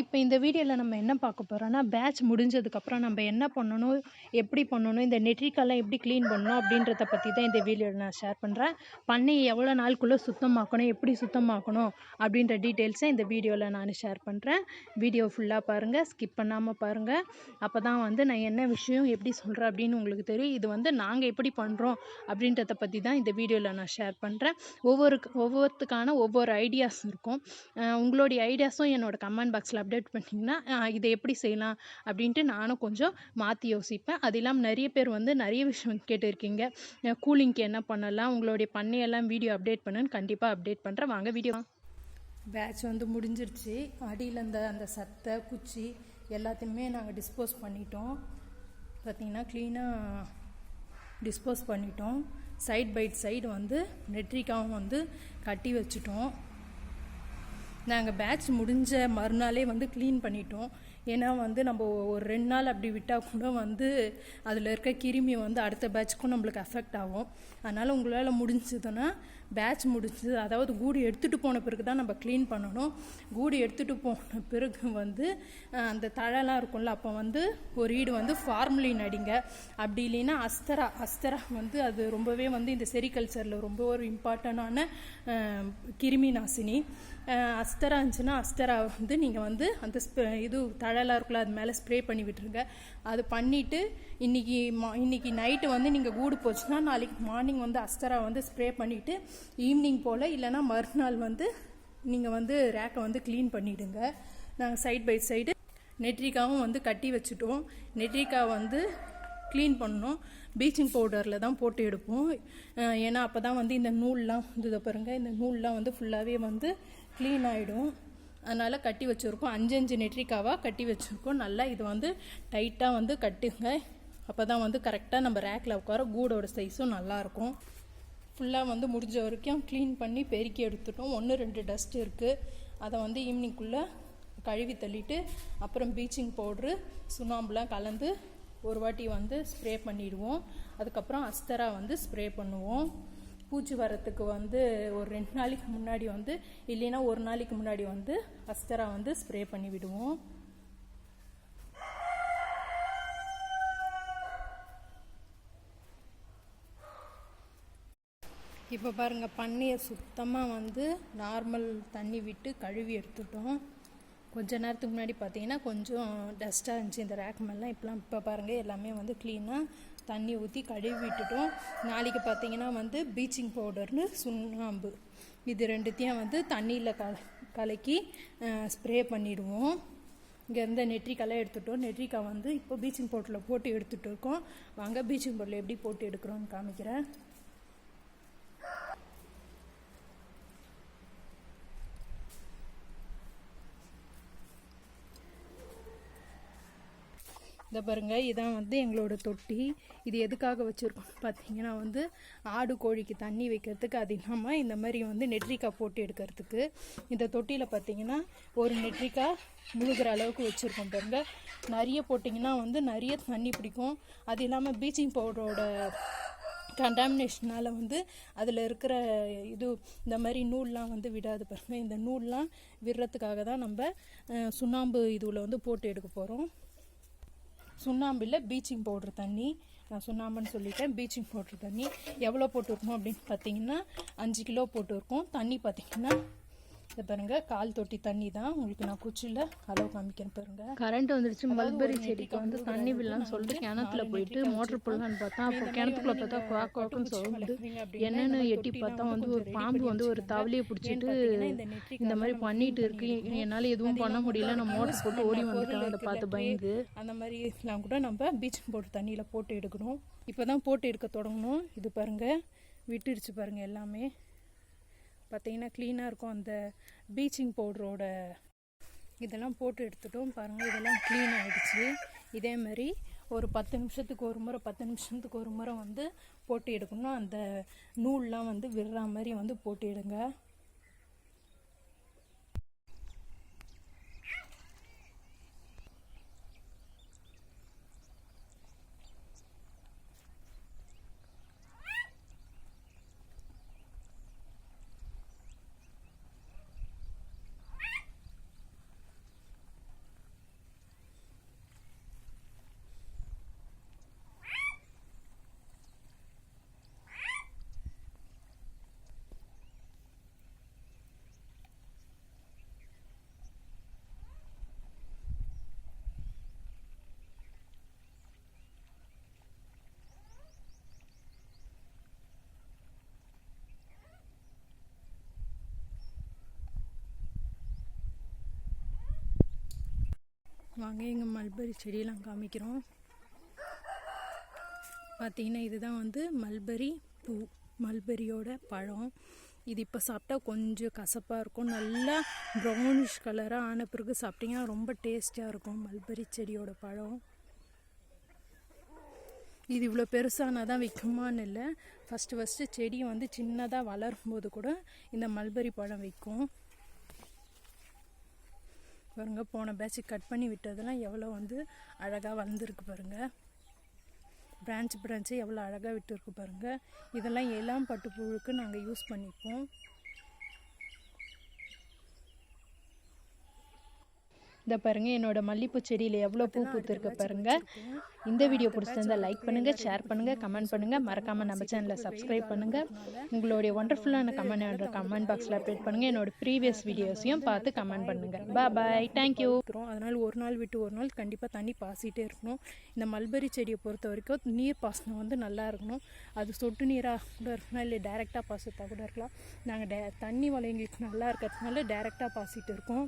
இப்போ இந்த வீடியோவில் நம்ம என்ன பார்க்க போகிறோம்னா, பேட்ச் முடிஞ்சதுக்கப்புறம் நம்ம என்ன பண்ணணும், எப்படி பண்ணணும், இந்த நெட்ரிக்காலாம் எப்படி க்ளீன் பண்ணணும் அப்படின்றத பற்றி தான் இந்த வீடியோவில் நான் ஷேர் பண்ணுறேன். பண்ணையை எவ்வளோ நாளுக்குள்ளே சுத்தமாக்கணும், எப்படி சுத்தமாக்கணும் அப்படின்ற டீட்டெயில்ஸை இந்த வீடியோவில் நான் ஷேர் பண்ணுறேன். வீடியோ ஃபுல்லாக பாருங்கள், ஸ்கிப் பண்ணாமல் பாருங்கள். அப்போ தான் வந்து நான் என்ன விஷயம் எப்படி சொல்கிறேன் அப்படின்னு உங்களுக்கு தெரியும். இது வந்து நாங்கள் எப்படி பண்ணுறோம் அப்படின்றத பற்றி தான் இந்த வீடியோவில் நான் ஷேர் பண்ணுறேன். ஒவ்வொருத்துக்கான ஒவ்வொரு ஐடியாஸ் இருக்கும். உங்களுடைய ஐடியாஸும் என்னோட கமெண்ட் பாக்ஸில் அப்டேட் பண்ணிங்கன்னா இதை எப்படி செய்யலாம் அப்படின்ட்டு நானும் கொஞ்சம் மாற்றி யோசிப்பேன். அது இல்லாமல் நிறைய பேர் வந்து நிறைய விஷயம் கேட்டிருக்கீங்க. கூலிங்க்கு என்ன பண்ணலாம், உங்களுடைய பண்ணையெல்லாம் வீடியோ அப்டேட் பண்ணுன்னு கண்டிப்பாக அப்டேட் பண்ணுறேன். வாங்க வீடியோ. பேட்ச் வந்து முடிஞ்சிருச்சு. அடியில் அந்த சத்தை குச்சி எல்லாத்தையுமே நாங்கள் டிஸ்போஸ் பண்ணிட்டோம். பார்த்திங்கன்னா க்ளீனாக டிஸ்போஸ் பண்ணிட்டோம். சைட் பை சைடு வந்து நெட்ரிக்காவும் வந்து கட்டி வச்சுட்டோம். நாங்கள் பேட்ச் முடிஞ்ச மறுநாளே வந்து க்ளீன் பண்ணிட்டோம். ஏன்னா வந்து நம்ம ஒரு 2 நாள் அப்படி விட்டால் கூட வந்து அதில் இருக்க கிருமி வந்து அடுத்த பேட்ச்க்கும் நம்மளுக்கு அஃபெக்ட் ஆகும். அதனால் உங்களால் முடிஞ்சதுன்னா பேட்ச் முடிஞ்சது, அதாவது கூடு எடுத்துகிட்டு போன பிறகு தான் நம்ம க்ளீன் பண்ணணும். கூடு எடுத்துகிட்டு போன பிறகு வந்து அந்த தழைலாம் இருக்கும்ல, அப்போ வந்து ஒரு ஈடு வந்து ஃபார்மலின் அடிங்க. அப்படி இல்லைன்னா அஸ்தரா வந்து அது ரொம்பவே வந்து இந்த செரிகல்ச்சரில் ரொம்ப ஒரு இம்பார்ட்டண்டான கிருமி நாசினி. அஸ்தரா இருந்துச்சுன்னா அஸ்தரா வந்து நீங்கள் வந்து அந்த இது தழைலாம் இருக்குல்ல அது மேலே ஸ்ப்ரே பண்ணி விட்டுருங்க. அது பண்ணிவிட்டு இன்னைக்கு நைட்டு வந்து நீங்கள் கூடு போச்சுன்னா நாளைக்கு மார்னிங் வந்து அஸ்தரா வந்து ஸ்ப்ரே பண்ணிவிட்டு ஈவினிங் போல் இல்லைனா மறுநாள் வந்து நீங்கள் வந்து ரேக்கை வந்து க்ளீன் பண்ணிவிடுங்க. நாங்கள் சைட் பை சைடு நெட்ரிக்காவும் வந்து கட்டி வச்சுட்டோம். நெட்ரிக்கா வந்து க்ளீன் பண்ணணும். ப்ளீச்சிங் பவுடரில் தான் போட்டு எடுப்போம். ஏன்னா அப்போ தான் வந்து இந்த நூல்லாம் வந்து பாருங்கள், இந்த நூல்லாம் வந்து ஃபுல்லாகவே வந்து க்ளீன் ஆகிடும். அதனால் கட்டி வச்சுருக்கோம். 5 நெட்ரிக்காவாக கட்டி வச்சுருக்கோம். நல்லா இது வந்து டைட்டாக வந்து கட்டுங்க. அப்போ தான் வந்து கரெக்டாக நம்ம ரேக்கில் உட்கார கூடோட சைஸும் நல்லாயிருக்கும். ஃபுல்லாக வந்து முடிஞ்ச வரைக்கும் க்ளீன் பண்ணி பெருக்கி எடுத்துட்டோம். 1-2 டஸ்ட் இருக்குது. அதை வந்து ஈவினிங்குள்ளே கழுவி தள்ளிட்டு அப்புறம் ப்ளீச்சிங் பவுட்ரு சுண்ணாம்புலாம் கலந்து ஒரு வாட்டி வந்து ஸ்ப்ரே பண்ணிடுவோம். அதுக்கப்புறம் அஸ்தரா வந்து ஸ்ப்ரே பண்ணுவோம். பூச்சி வரத்துக்கு வந்து ஒரு 2 நாளைக்கு முன்னாடி வந்து இல்லைன்னா ஒரு நாளைக்கு முன்னாடி வந்து அஸ்தரா வந்து ஸ்ப்ரே பண்ணி விடுவோம். இப்போ பாருங்கள், பண்ணையை சுத்தமாக வந்து நார்மல் தண்ணி விட்டு கழுவி எடுத்துட்டோம். கொஞ்ச நேரத்துக்கு முன்னாடி பார்த்தீங்கன்னா கொஞ்சம் டஸ்ட்டாக இருந்துச்சு இந்த ரேக் மேலாம். இப்போ பாருங்கள் எல்லாமே வந்து க்ளீனாக தண்ணி ஊற்றி கழுவி விட்டுட்டோம். நாளைக்கு பார்த்தீங்கன்னா வந்து ப்ளீச்சிங் பவுடர்னு சுண்ணாம்பு இது ரெண்டுத்தையும் வந்து தண்ணியில் கலக்கி ஸ்ப்ரே பண்ணிவிடுவோம். இங்கேருந்து நெட்ரிக்காலாம் எடுத்துட்டோம். நெட்ரிக்கா வந்து இப்போ ப்ளீச்சிங் பவுடரில் போட்டு எடுத்துகிட்டு இருக்கோம். வாங்க ப்ளீச்சிங் பவுடரில் எப்படி போட்டு எடுக்கிறோன்னு காமிக்கிறேன். இதை பாருங்கள், இதான் வந்து எங்களோட தொட்டி. இது எதுக்காக வச்சுருக்கோம் பார்த்தீங்கன்னா வந்து ஆடு கோழிக்கு தண்ணி வைக்கிறதுக்கு, அது இல்லாமல் இந்த மாதிரி வந்து நெட்ரிக்கா போட்டு எடுக்கிறதுக்கு. இந்த தொட்டியில் பார்த்தீங்கன்னா ஒரு நெட்ரிக்கா முழுகிற அளவுக்கு வச்சுருக்கோம். பாருங்கள், நிறைய போட்டிங்கன்னா வந்து நிறைய தண்ணி பிடிக்கும். அது இல்லாமல் ப்ளீச்சிங் பவுடரோட கண்டாமினேஷனால் வந்து அதில் இருக்கிற இது இந்த மாதிரி நூல்லாம் வந்து விடாது. பாருங்கள், இந்த நூல்லாம் விடுறதுக்காக தான் நம்ம சுண்ணாம்பு இதுவில் வந்து போட்டு எடுக்க போகிறோம். சுண்ணாம்பில் ப்ளீச்சிங் பவுட்ரு தண்ணி, நான் சுண்ணாம்புன்னு சொல்லிட்டேன். ப்ளீச்சிங் பவுட்ரு தண்ணி எவ்வளோ போட்டுருக்கோம் அப்படின்னு பார்த்தீங்கன்னா 5 கிலோ போட்டுருக்கோம். தண்ணி பார்த்தீங்கன்னா இதை பாருங்கள், 1/4 தொட்டி தண்ணி தான். உங்களுக்கு நான் குச்சியில் அளவு காமிக்கிறேன் பாருங்கள். கரண்ட் வந்துடுச்சு. மல்பெரி செடிக்கு வந்து தண்ணி விடலான்னு சொல்லிட்டு கிணத்துல போயிட்டு மோட்ரு போடலான்னு பார்த்தா அப்போ கிணத்துக்குள்ள பார்த்தா குவாக்குன்னு சொல்லுது. என்னென்னு எட்டி பார்த்தா வந்து ஒரு பாம்பு வந்து ஒரு தவளையை பிடிச்சிட்டு இந்த மாதிரி பண்ணிட்டு இருக்கு. என்னால் எதுவும் பண்ண முடியல. நான் மோட்டர் போட்டு ஓடி வந்துட்டேன். அதை பார்த்து பயந்து. அந்த மாதிரிலாம் கூட நம்ம ப்ளீச்சிங் பவுடர் தண்ணியில் போட்டு எடுக்கணும். இப்போ தான் போட்டு எடுக்க தொடங்கணும். இது பாருங்கள், விட்டுடுச்சு பாருங்கள். எல்லாமே பார்த்தீங்கன்னா க்ளீனாக இருக்கும். அந்த ப்ளீச்சிங் பவுடரோட இதெல்லாம் போட்டு எடுத்துட்டோம். பாருங்கள், இதெல்லாம் க்ளீன் ஆகிடுச்சு. இதே மாதிரி ஒரு 10 நிமிஷத்துக்கு ஒரு முறை வந்து போட்டு எடுக்கணும். அந்த நூல்லாம் வந்து விடுற மாதிரி வந்து போட்டு எடுங்க. வாங்க எங்கள் மல்பெரி செடியெல்லாம் காமிக்கிறோம். பார்த்திங்கன்னா இதுதான் வந்து மல்பெரி பூ, மல்பெரியோட பழம். இது இப்போ சாப்பிட்டா கொஞ்சம் கசப்பாக இருக்கும். நல்லா ப்ரௌனிஷ் கலராக ஆன பிறகு சாப்பிட்டிங்கன்னா ரொம்ப டேஸ்டியாக இருக்கும் மல்பெரி செடியோட பழம். இது இவ்வளோ பெருசானால் தான் விற்குமான்னு இல்லை. ஃபஸ்ட்டு செடி வந்து சின்னதாக வளரும்போது கூட இந்த மல்பெரி பழம் விற்கும். பாருங்கள், போன பேட்ச் கட் பண்ணி விட்டதெல்லாம் எவ்வளோ வந்து அழகாக வளர்ந்துருக்கு பாருங்கள். பிரான்ச்சு எவ்வளோ அழகாக விட்டுருக்கு பாருங்கள். இதெல்லாம் எல்லாம் பட்டுப்புழுக்கு நாங்கள் யூஸ் பண்ணிப்போம். இந்த பாருங்கள், என்னோடய மல்லிப்பூ செடியில் எவ்வளோ பூ பூத்துருக்கு பாருங்கள். இந்த வீடியோ பிடிச்சிருந்தா லைக் பண்ணுங்கள், ஷேர் பண்ணுங்கள், கமெண்ட் பண்ணுங்கள். மறக்காமல் நம்ம சேனலை சப்ஸ்கிரைப் பண்ணுங்கள். உங்களுடைய ஒண்டர்ஃபுல்லான கமெண்ட் பாக்ஸில் அப்டேட் பண்ணுங்கள். என்னோடய ப்ரீவியஸ் வீடியோஸையும் பார்த்து கமெண்ட் பண்ணுங்கள். பாய், தேங்க்யூ. அதனால் ஒரு நாள் விட்டு ஒரு நாள் கண்டிப்பாக தண்ணி பாசிட்டே இருக்கணும். இந்த மல்பெரி செடியை பொறுத்த வரைக்கும் நீர் பாசனம் வந்து நல்லா இருக்கணும். அது சொட்டு நீராக கூட இருக்கணும், இல்லை டைரெக்டாக பாசத்தாக கூட இருக்கலாம். நாங்கள் தண்ணி வலை எங்களுக்கு நல்லா இருக்கிறதுனால டைரெக்டாக பாசிட்டு இருக்கோம்.